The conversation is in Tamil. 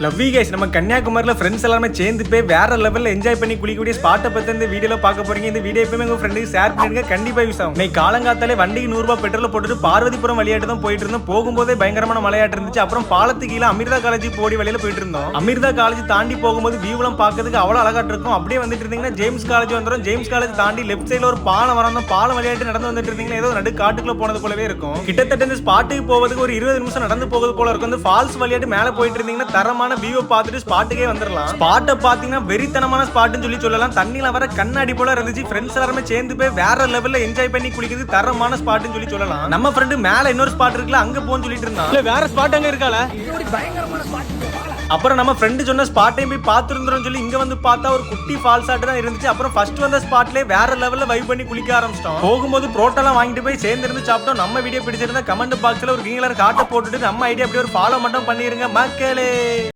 லவ்வி கைஸ், நம்ம கன்னியாகுமரியில ஃப்ரெண்ட்ஸ் எல்லாமே சேர்ந்து போய் வேற லெவல்ல என்ஜாய் பண்ணி குளிக்கக்கூடிய ஸ்பாட்டை பத்தி இந்த வீடியோல பார்க்க போறீங்க. இந்த வீடியோ எப்பவுமே உங்க ஃப்ரெண்டுக்கு ஷேர் பண்ணிடுங்க, கண்டிப்பா யூஸ் ஆகும். இன்னைக்கு காலங்காத்தாலே வண்டிக்கு 100 ரூபாய் பெட்ரோல் போட்டுட்டு பார்வதிபுரம் வழியாட்டு தான் போயிட்டு இருந்தோம். போகும்போதே பயங்கரமான மலையாட்டு இருந்துச்சு. அப்புறம் பாலத்துக்கு கீழே அமிர்தா காலேஜ் போடி வழியில போயிட்டு இருந்தோம். அமிர்தா காலேஜ் தாண்டி போகும்போது வியூலாம் பார்க்கிறதுக்கு அவ்வளவு அழகாட்டு இருக்கும். அப்படியே வந்துட்டு இருந்தீங்கன்னா ஜேம்ஸ் காலேஜ் வந்துடும். ஜேம்ஸ் காலேஜ் தாண்டி லெஃப்ட் சைடுல ஒரு பாலம் வரணும். பாலம் வழியாட்டு நடந்து வந்துட்டு இருந்தீங்கன்னா ஏதோ நடு காட்டுக்குள்ள போனது போலவே இருக்கும். கிட்டத்தட்ட இந்த ஸ்பாட்டுக்கு போவதுக்கு ஒரு 20 நிமிஷம் நடந்து போகுது போல இருக்கும். இந்த ஃபால்ஸ் வழியாட்டு மேல போயிட்டு இருந்தீங்கன்னா தரமான வியூ பார்த்துட்டு ஸ்பாட்டுக்கே வந்துடலாம். ஸ்பாட்டை பாத்தீங்கன்னா வெறித்தனமான ஸ்பாட்னு சொல்லலாம். தண்ணியில வர கண்ணாடி போல இருந்துச்சு. ஃப்ரெண்ட்ஸ் எல்லாருமே சேர்ந்து போய் வேற லெவல்ல என்ஜாய் பண்ணி குளிக்கிறது தரமான ஸ்பாட்னு சொல்லலாம். நம்ம ஃப்ரெண்டு மேல இன்னொரு ஸ்பாட் இருக்குல்ல, அங்க போன்னு சொல்லிட்டு இருந்தான். இல்ல வேற ஸ்பாட் அங்க இருக்கால. அப்புறம் நம்ம ஃப்ரெண்டு சொன்ன ஸ்பாட்டையும் போய் பார்த்துருந்தோம்னு சொல்லி இங்க வந்து பார்த்தா ஒரு குட்டி ஃபால்ஸ் ஆட்டு தான் இருந்துச்சு. அப்புறம் ஃபர்ஸ்ட் வந்த ஸ்பாட்லயே வேற லெவல்ல வைப் பண்ணி குளிக்க ஆரம்பிச்சிட்டோம். போகும்போது புரோட்டெல்லாம் வாங்கிட்டு போய் சேர்ந்து இருந்து சாப்பிட்டோம். நம்ம வீடியோ பிடிச்சிருந்தா கமெண்ட் பாக்ஸ்ல ஒரு கிரீன் கலர் காட்டை போட்டுட்டு நம்ம ஐடியா அப்படியே ஒரு ஃபாலோ மட்டும் பண்ணிருங்க மக்களே.